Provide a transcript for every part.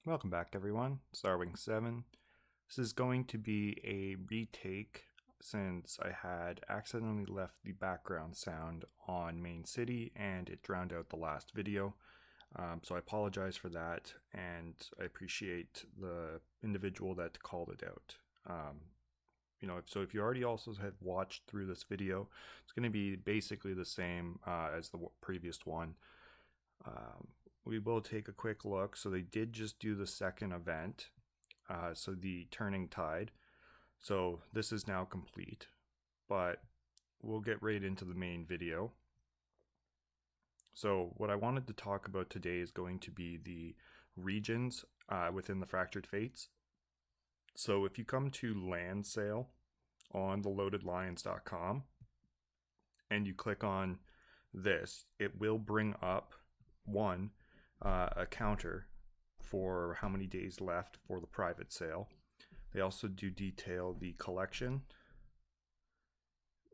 Welcome back everyone, Starwing 7. This is going to be a retake since I had accidentally left the background sound on Main City and it drowned out the last video. So I apologize for that, and I appreciate the individual that called it out. So if you already also have watched through this video, it's going to be basically the same as the previous one. We will take a quick look. So they did just do the second event, so the turning tide. So this is now complete, but we'll get right into the main video. So what I wanted to talk about today is going to be the regions within the Fractured Fates. So if you come to land sale on theloadedlions.com and you click on this, it will bring up a counter for how many days left for the private sale. They also do detail the collection,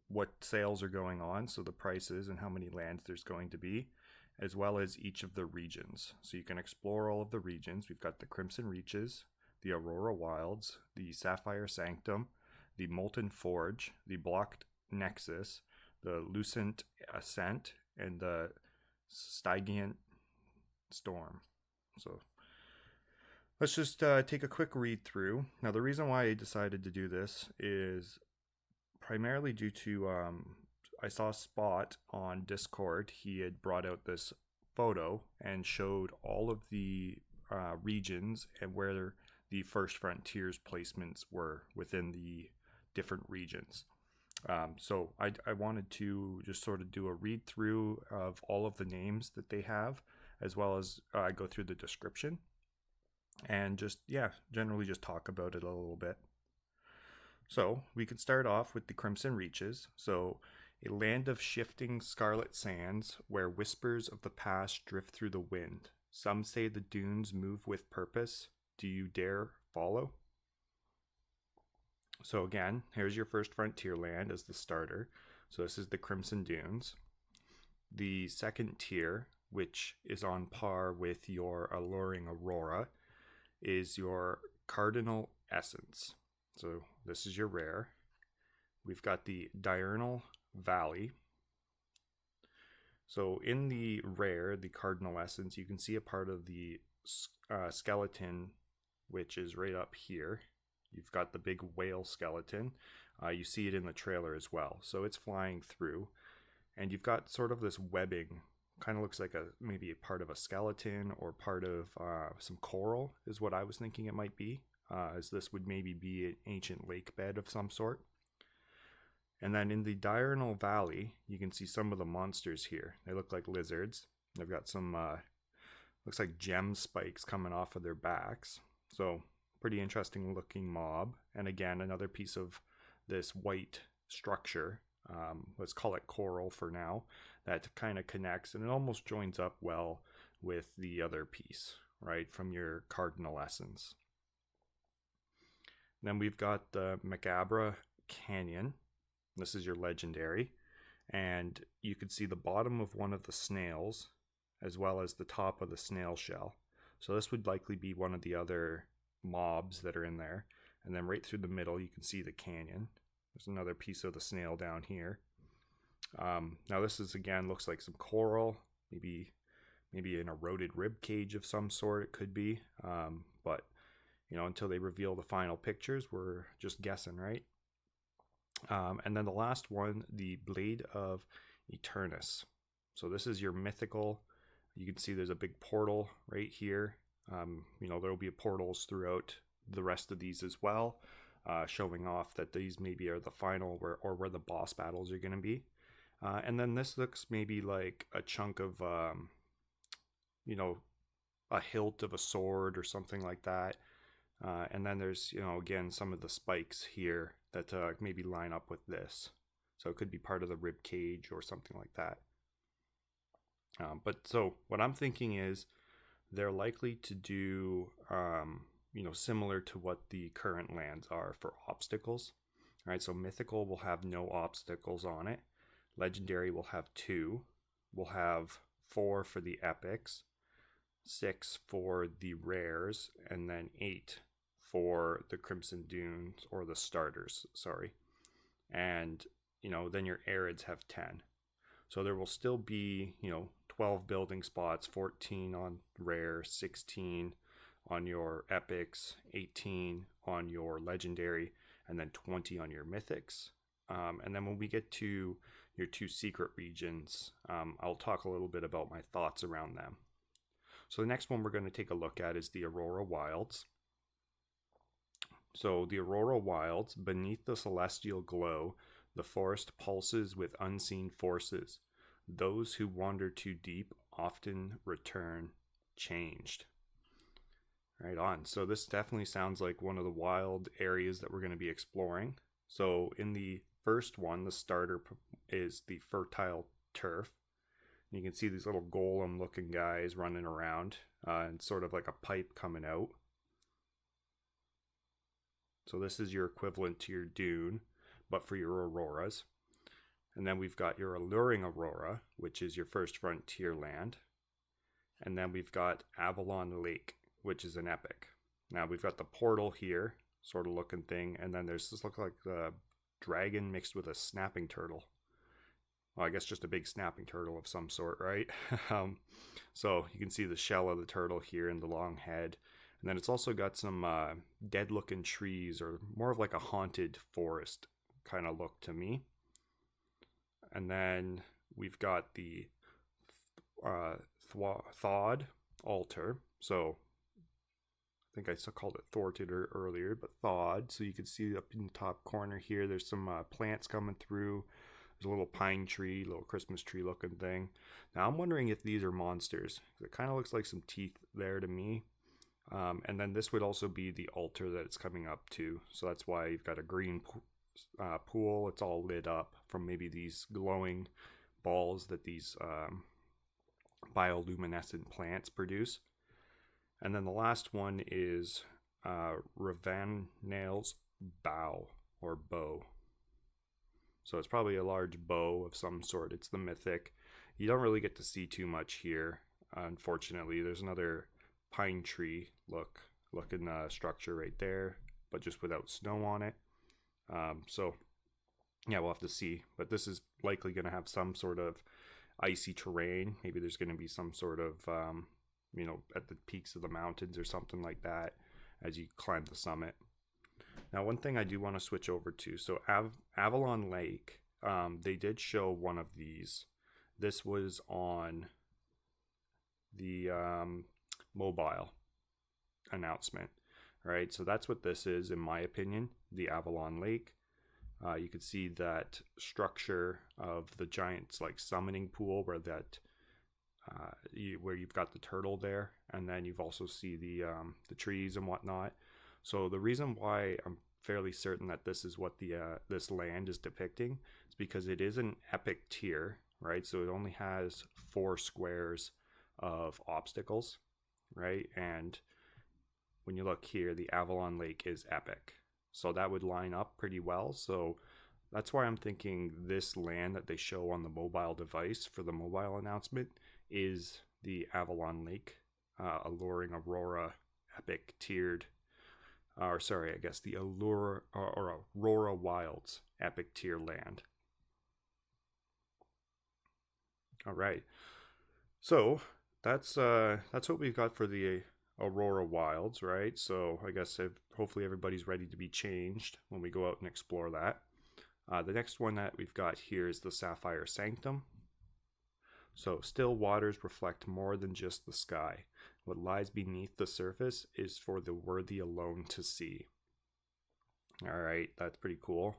what sales are going on, so the prices and how many lands there's going to be, as well as each of the regions. So you can explore all of the regions. We've got the Crimson Reaches, the Aurora Wilds, the Sapphire Sanctum, the Molten Forge, the Blocked Nexus, the Lucent Ascent, and the Stygian Storm. So let's just take a quick read through. Now the reason why I decided to do this is primarily due to I saw Spot on Discord. He had brought out this photo and showed all of the regions and where the First Frontiers placements were within the different regions. So I wanted to just sort of do a read through of all of the names that they have, as well as go through the description and just, generally just talk about it a little bit. So we could start off with the Crimson Reaches. So a land of shifting scarlet sands where whispers of the past drift through the wind. Some say the dunes move with purpose. Do you dare follow? So again, here's your first frontier land as the starter. So this is the Crimson Dunes. The second tier, which is on par with your Alluring Aurora, is your Cardinal Essence. So this is your rare. We've got the Diurnal Valley. So in the rare, the Cardinal Essence, you can see a part of the skeleton, which is right up here. You've got the big whale skeleton. You see it in the trailer as well. So it's flying through. And you've got sort of this webbing. Kind of looks like maybe a part of a skeleton or part of some coral is what I was thinking it might be. As this would maybe be an ancient lake bed of some sort. And then in the Diurnal Valley, you can see some of the monsters here. They look like lizards. They've got some, looks like gem spikes coming off of their backs. So pretty interesting looking mob. And again, another piece of this white structure. Let's call it coral for now. That kind of connects and it almost joins up well with the other piece, right, from your Cardinal Essence. Then we've got the Macabra Canyon. This is your legendary. And you can see the bottom of one of the snails as well as the top of the snail shell. So this would likely be one of the other mobs that are in there. And then right through the middle, you can see the canyon. There's another piece of the snail down here. Now this is, again, looks like some coral, maybe an eroded rib cage of some sort it could be. But until they reveal the final pictures, we're just guessing, right? And then the last one, the Blade of Eternus. So this is your mythical. You can see there's a big portal right here. There will be portals throughout the rest of these as well, showing off that these maybe are the final where the boss battles are going to be. And then this looks maybe like a chunk of, a hilt of a sword or something like that. And then there's, again, some of the spikes here that maybe line up with this. So it could be part of the rib cage or something like that. But so what I'm thinking is they're likely to do, similar to what the current lands are for obstacles. All right, so mythical will have no obstacles on it. Legendary will have 2. We'll have 4 for the epics. 6 for the rares, and then 8 for the Crimson Dunes, or the starters, sorry. And, then your arids have 10. So there will still be, 12 building spots, 14 on rare, 16 on your epics, 18 on your legendary, and then 20 on your mythics. And then when we get to your 2 secret regions, I'll talk a little bit about my thoughts around them. So the next one we're going to take a look at is the Aurora Wilds. So the Aurora Wilds, beneath the celestial glow, the forest pulses with unseen forces. Those who wander too deep often return changed. Right on. So this definitely sounds like one of the wild areas that we're going to be exploring. So in the first one, the starter is the fertile turf. You can see these little golem looking guys running around and sort of like a pipe coming out. So this is your equivalent to your dune, but for your auroras. And then we've got your alluring aurora, which is your first frontier land. And then we've got Avalon Lake, which is an epic. Now we've got the portal here, sort of looking thing, and then there's this look like a dragon mixed with a snapping turtle. Well, I guess just a big snapping turtle of some sort, right? So you can see the shell of the turtle here and the long head. And then it's also got some dead looking trees, or more of like a haunted forest kind of look to me. And then we've got the thawed altar. So I think I still called it thwarted earlier, but thawed. So you can see up in the top corner here, there's some plants coming through. There's a little pine tree, little Christmas tree looking thing. Now I'm wondering if these are monsters. It kind of looks like some teeth there to me. And then this would also be the altar that it's coming up to. So that's why you've got a green pool. It's all lit up from maybe these glowing balls that these bioluminescent plants produce. And then the last one is Ravannail's bow, or bow. So it's probably a large bow of some sort. It's the mythic. You don't really get to see too much here, unfortunately. There's another pine tree looking structure right there, but just without snow on it. So yeah, we'll have to see. But this is likely going to have some sort of icy terrain. Maybe there's going to be some sort of at the peaks of the mountains or something like that as you climb the summit. Now, one thing I do want to switch over to, so Avalon Lake, they did show one of these. This was on the mobile announcement, right? So that's what this is, in my opinion, the Avalon Lake. You could see that structure of the giant like summoning pool where that where you've got the turtle there, and then you've also see the trees and whatnot. So the reason why I'm fairly certain that this is what the this land is depicting is because it is an epic tier, right? So it only has 4 squares of obstacles, right? And when you look here, the Avalon Lake is epic. So that would line up pretty well. So that's why I'm thinking this land that they show on the mobile device for the mobile announcement is the Avalon Lake, Alluring Aurora epic tiered, or sorry, I guess the Aurora Wilds epic tier land. All right, so that's what we've got for the Aurora Wilds, right? So I guess hopefully everybody's ready to be changed when we go out and explore that. The next one that we've got here is the Sapphire Sanctum. So still waters reflect more than just the sky. What lies beneath the surface is for the worthy alone to see. All right, that's pretty cool.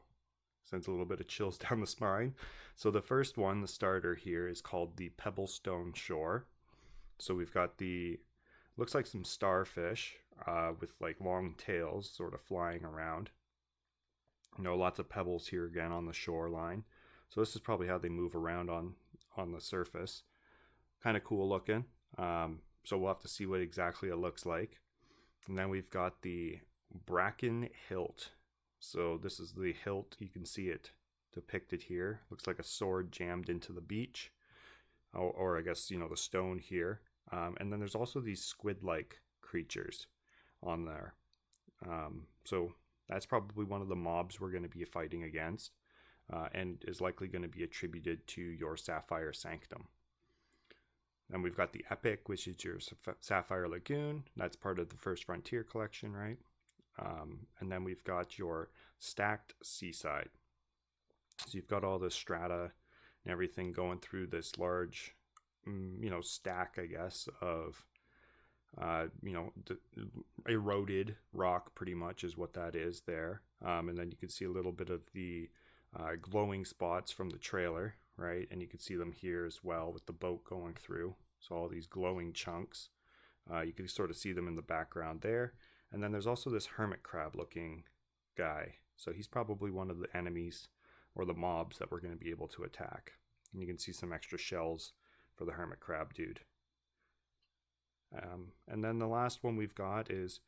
Sends a little bit of chills down the spine. So the first one, the starter here, is called the Pebblestone Shore. So we've got looks like some starfish with like long tails sort of flying around. Lots of pebbles here again on the shoreline. So this is probably how they move around on the surface. Kind of cool looking. So we'll have to see what exactly it looks like. And then we've got the Bracken Hilt. So this is the hilt. You can see it depicted here. Looks like a sword jammed into the beach. Or I guess, the stone here. And then there's also these squid-like creatures on there. So that's probably one of the mobs we're going to be fighting against, and is likely going to be attributed to your Sapphire Sanctum. And we've got the Epic, which is your Sapphire Lagoon. That's part of the First Frontier collection, right? And then we've got your Stacked Seaside. So you've got all the strata and everything going through this large, stack, I guess, of, eroded rock, pretty much is what that is there. And then you can see a little bit of the glowing spots from the trailer, right? And you can see them here as well with the boat going through. So all these glowing chunks. You can sort of see them in the background there. And then there's also this hermit crab looking guy. So he's probably one of the enemies or the mobs that we're going to be able to attack. And you can see some extra shells for the hermit crab dude. And then the last one we've got is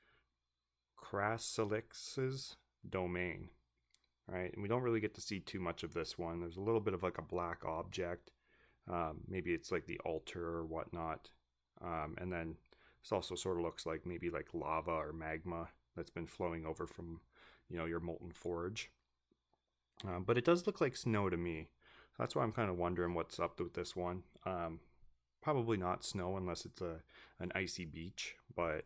Crassylix's Domain. Right, and we don't really get to see too much of this one. There's a little bit of like a black object. Maybe it's like the altar or whatnot. And then this also sort of looks like maybe like lava or magma that's been flowing over from, your molten forge. But it does look like snow to me. So that's why I'm kind of wondering what's up with this one. Probably not snow unless it's an icy beach. But,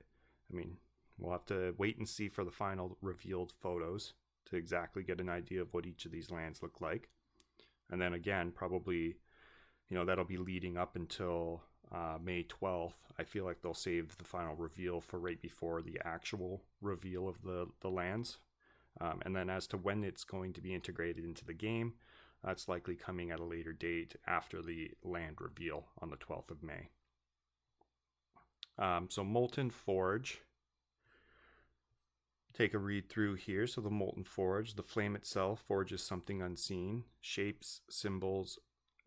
I mean, we'll have to wait and see for the final revealed photos to exactly get an idea of what each of these lands look like. And then again, probably, that'll be leading up until May 12th. I feel like they'll save the final reveal for right before the actual reveal of the lands. And then as to when it's going to be integrated into the game, that's likely coming at a later date after the land reveal on the 12th of May. So Molten Forge. Take a read through here. So the Molten Forge, the flame itself forges something unseen, shapes, symbols,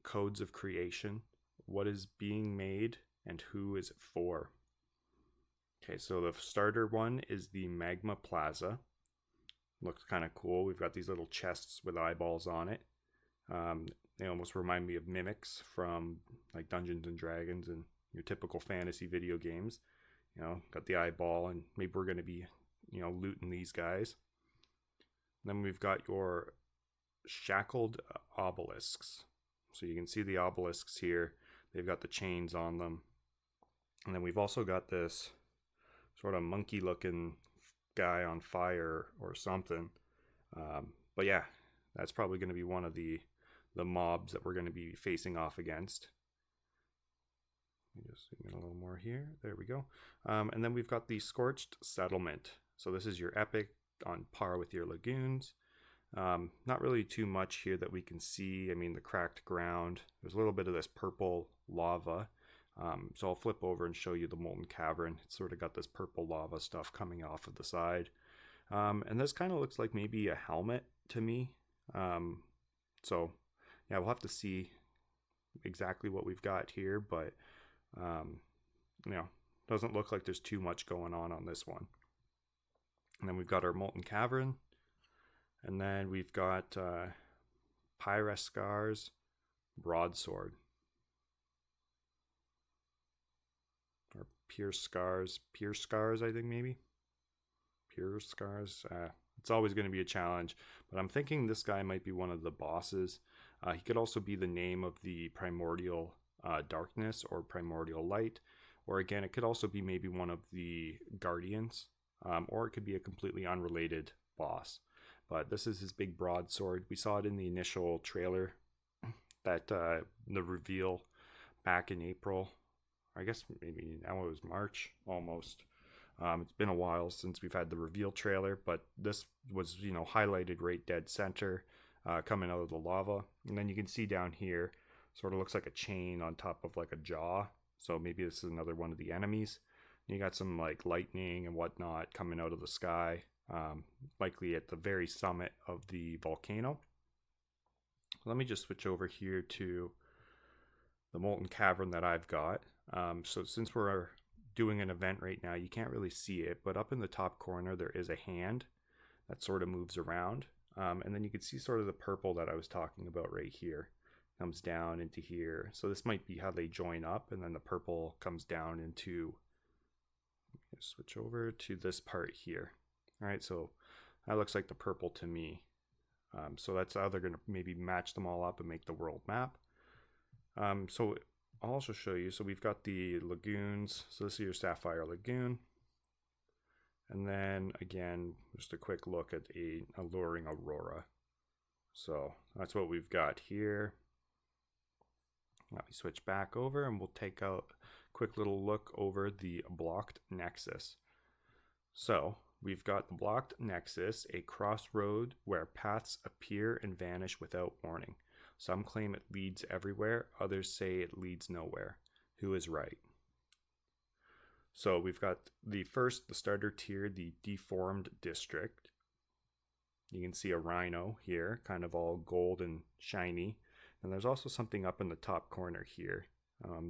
codes of creation, what is being made, and who is it for. Okay, so the starter one is the Magma Plaza. Looks kind of cool. We've got these little chests with eyeballs on it. They almost remind me of mimics from like Dungeons and Dragons and your typical fantasy video games. Got the eyeball, and maybe we're going to be looting these guys. Then we've got your shackled obelisks. So you can see the obelisks here. They've got the chains on them. And then we've also got this sort of monkey looking guy on fire or something. But yeah, that's probably going to be one of the mobs that we're going to be facing off against. Let me just zoom in a little more here. There we go. And then we've got the Scorched Settlement. So this is your epic on par with your lagoons. Not really too much here that we can see. I mean, the cracked ground. There's a little bit of this purple lava. So I'll flip over and show you the Molten Cavern. It's sort of got this purple lava stuff coming off of the side. And this kind of looks like maybe a helmet to me. So yeah, we'll have to see exactly what we've got here. But, doesn't look like there's too much going on this one. And then we've got our Molten Cavern. And then we've got Pyrescar's Broadsword. Or Pierce Scars, I think maybe. Pierce Scars. It's always going to be a challenge. But I'm thinking this guy might be one of the bosses. He could also be the name of the Primordial Darkness or Primordial Light. Or again, it could also be maybe one of the Guardians. Or it could be a completely unrelated boss. But this is his big broadsword. We saw it in the initial trailer, that the reveal back in April. I guess maybe now it was March almost. It's been a while since we've had the reveal trailer, but this was, highlighted right dead center, coming out of the lava. And then you can see down here, sort of looks like a chain on top of like a jaw. So maybe this is another one of the enemies. You got some like lightning and whatnot coming out of the sky, likely at the very summit of the volcano. Let me just switch over here to the Molten Cavern that I've got. So since we're doing an event right now, you can't really see it, but up in the top corner there is a hand that sort of moves around. And then you can see sort of the purple that I was talking about right here. comes down into here. So this might be how they join up, and then the purple comes down into, switch over to this part here. All right, so that looks like the purple to me. So that's how they're going to maybe match them all up and make the world map. So I'll also show you. So we've got the lagoons. So this is your Sapphire Lagoon. And then again, just a quick look at a alluring aurora. So that's what we've got here. Let me switch back over and we'll take a quick little look over the blocked nexus. So we've got the blocked nexus, a crossroad where paths appear and vanish without warning. Some claim it leads everywhere, others say it leads nowhere. Who is right? So we've got the starter tier, the deformed district. You can see a rhino here, kind of all gold and shiny. And there's also something up in the top corner here.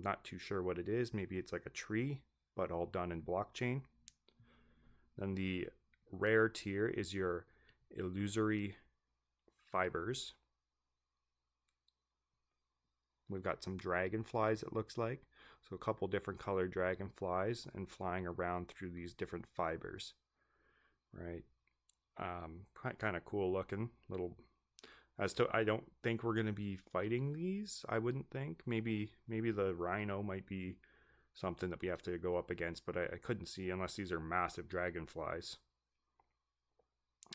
Not too sure what it is. Maybe it's like a tree, but all done in blockchain. Then the rare tier is your illusory fibers. We've got some dragonflies, it looks like. So a couple different colored dragonflies and flying around through these different fibers, right? Kind of cool looking little. I don't think we're going to be fighting these. I wouldn't think. Maybe the rhino might be something that we have to go up against, but I couldn't see unless these are massive dragonflies.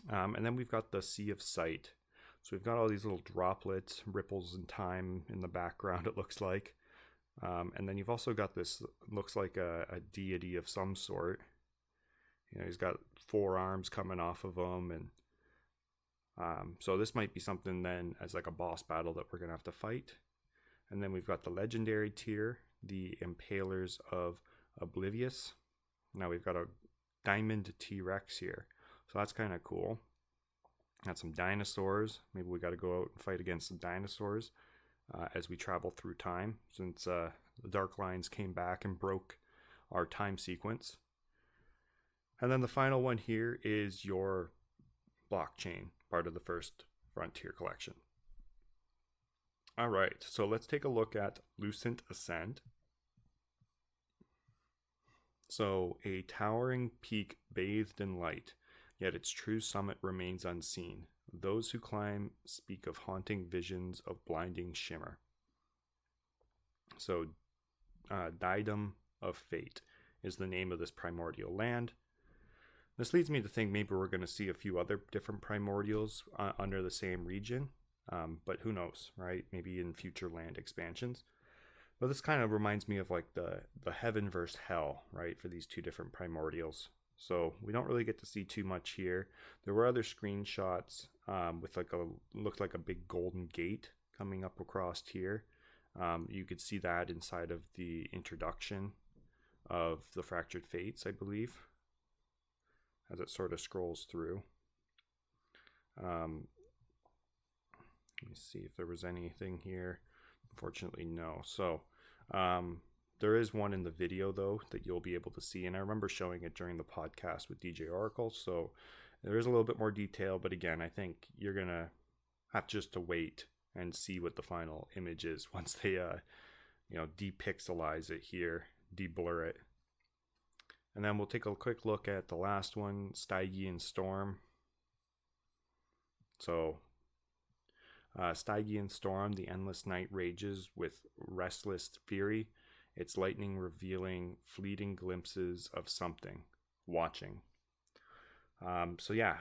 And then we've got the Sea of Sight. So we've got all these little droplets, ripples in time in the background, it looks like. And then you've also got this, looks like a deity of some sort. You know, he's got 4 arms coming off of him. And so this might be something then as like a boss battle that we're going to have to fight. And then we've got the legendary tier, the Impalers of Oblivious. Now we've got a diamond T-Rex here. So that's kind of cool. Got some dinosaurs. Maybe we got to go out and fight against some dinosaurs as we travel through time, since the Dark Lines came back and broke our time sequence. And then the final one here is your blockchain, part of the first Frontier collection. All right, so let's take a look at Lucent Ascent. So a towering peak bathed in light, yet its true summit remains unseen. Those who climb speak of haunting visions of blinding shimmer. So, Diadem of Fate is the name of this primordial land. This leads me to think maybe we're going to see a few other different primordials under the same region, but who knows, right? Maybe in future land expansions. But this kind of reminds me of like the heaven versus hell, right, for these two different primordials. So we don't really get to see too much here. There were other screenshots with like looked like a big golden gate coming up across here. You could see that inside of the introduction of the Fractured Fates, I believe, as it sort of scrolls through. Let me see if there was anything here. Unfortunately, no. So there is one in the video, though, that you'll be able to see. And I remember showing it during the podcast with DJ Oracle. So there is a little bit more detail. But again, I think you're going to have just to wait and see what the final image is once they, depixelize it here, deblur it. And then we'll take a quick look at the last one, Stygian Storm. So Stygian Storm, the endless night rages with restless fury, its lightning revealing fleeting glimpses of something watching. So yeah,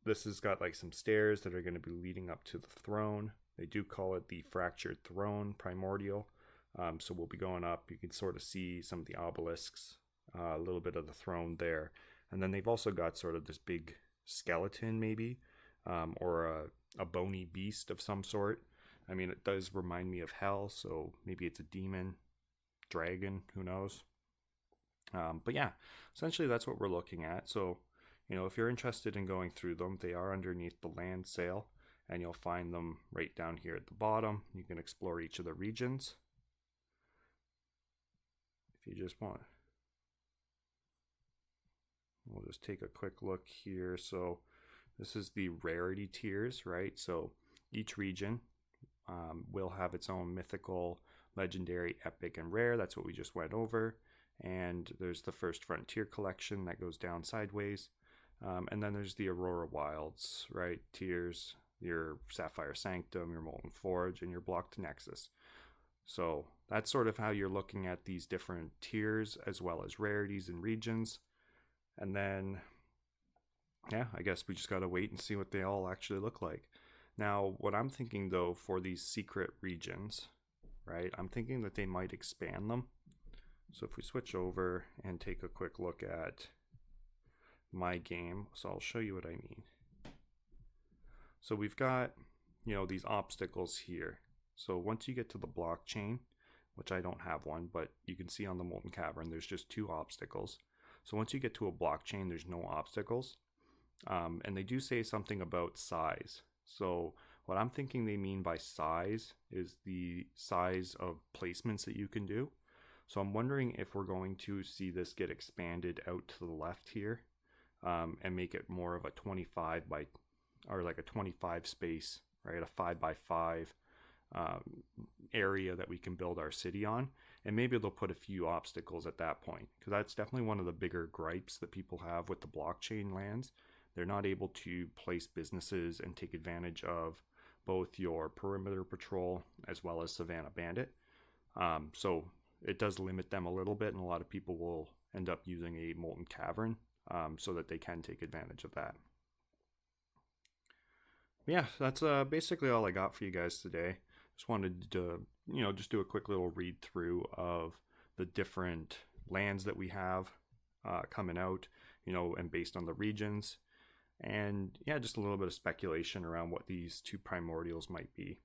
this has got like some stairs that are going to be leading up to the throne. They do call it the Fractured Throne Primordial. So we'll be going up. You can sort of see some of the obelisks, a little bit of the throne there. And then they've also got sort of this big skeleton maybe, or a bony beast of some sort. I mean, it does remind me of hell, so maybe it's a demon, dragon, who knows. But yeah, essentially that's what we're looking at. So, if you're interested in going through them, they are underneath the land sale, and you'll find them right down here at the bottom. You can explore each of the regions if you just want. We'll just take a quick look here. So this is the rarity tiers, right? So each region will have its own mythical, legendary, epic, and rare. That's what we just went over. And there's the First Frontier collection that goes down sideways. And then there's the Aurora Wilds, right? Tiers, your Sapphire Sanctum, your Molten Forge, and your Blocked Nexus. So that's sort of how you're looking at these different tiers as well as rarities and regions. And then, yeah, I guess we just got to wait and see what they all actually look like. Now, what I'm thinking though for these secret regions, right, I'm thinking that they might expand them. So if we switch over and take a quick look at my game, so I'll show you what I mean. So we've got, these obstacles here. So once you get to the blockchain, which I don't have one, but you can see on the Molten Cavern, there's just 2 obstacles. So once you get to a blockchain, there's no obstacles. And they do say something about size. So what I'm thinking they mean by size is the size of placements that you can do. So I'm wondering if we're going to see this get expanded out to the left here, and make it more of a 25 by, or like a 25 space, right? A 5 by 5 area that we can build our city on. And maybe they'll put a few obstacles at that point, because that's definitely one of the bigger gripes that people have with the blockchain lands. They're not able to place businesses and take advantage of both your perimeter patrol as well as Savannah Bandit. So it does limit them a little bit, and a lot of people will end up using a Molten Cavern so that they can take advantage of that. Yeah, that's basically all I got for you guys today. Just wanted to, just do a quick little read through of the different lands that we have coming out, and based on the regions. And yeah, just a little bit of speculation around what these 2 primordials might be.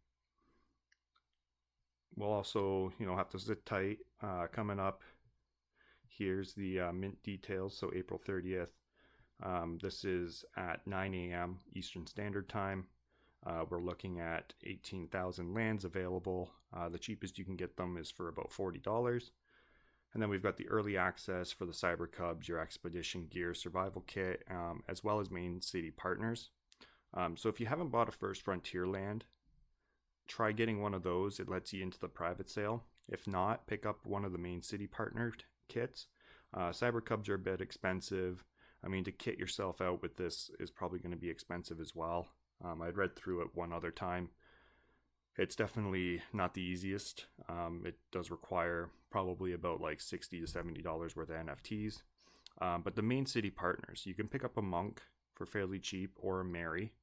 We'll also, have to sit tight. Coming up, here's the mint details. So April 30th. This is at 9 a.m. Eastern Standard Time. We're looking at 18,000 lands available. The cheapest you can get them is for about $40. And then we've got the early access for the Cyber Cubs, your Expedition Gear Survival Kit, as well as Main City Partners. So if you haven't bought a First Frontier land, try getting one of those. It lets you into the private sale. If not, pick up one of the Main City Partner kits. Cyber Cubs are a bit expensive. I mean, to kit yourself out with this is probably going to be expensive as well. I'd read through it one other time. It's definitely not the easiest. It does require probably about like $60 to $70 worth of NFTs. But the Main City Partners, you can pick up a Monk for fairly cheap or a Mary.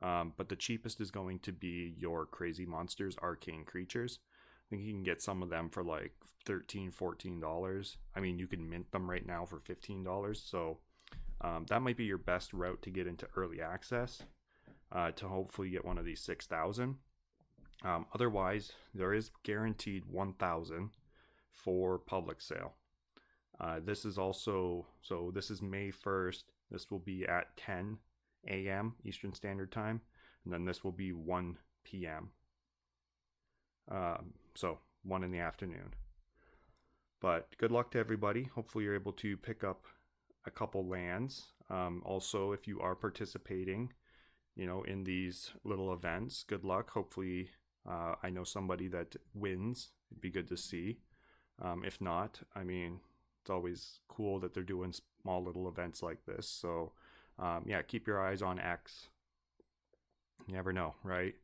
But the cheapest is going to be your Crazy Monsters Arcane Creatures. I think you can get some of them for like $13, $14. I mean, you can mint them right now for $15. So that might be your best route to get into early access, to hopefully get one of these 6,000. Otherwise, there is guaranteed 1,000 for public sale. This is also, so this is May 1st. This will be at 10 a.m. Eastern Standard Time, and then this will be 1 p.m. So 1 in the afternoon. But good luck to everybody. Hopefully you're able to pick up a couple lands. Also, if you are participating, in these little events, good luck. Hopefully, I know somebody that wins. It'd be good to see. If not, I mean, it's always cool that they're doing small little events like this. So, yeah, keep your eyes on X. You never know, right?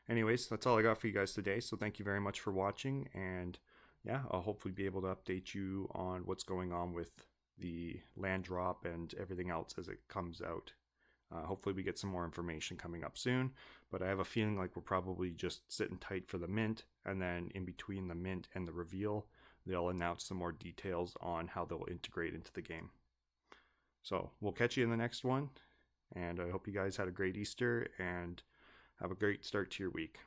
Anyways, that's all I got for you guys today. So thank you very much for watching. And yeah, I'll hopefully be able to update you on what's going on with the land drop and everything else as it comes out. Hopefully we get some more information coming up soon, but I have a feeling like we're probably just sitting tight for the mint, and then in between the mint and the reveal, they'll announce some more details on how they'll integrate into the game. So we'll catch you in the next one, and I hope you guys had a great Easter and have a great start to your week.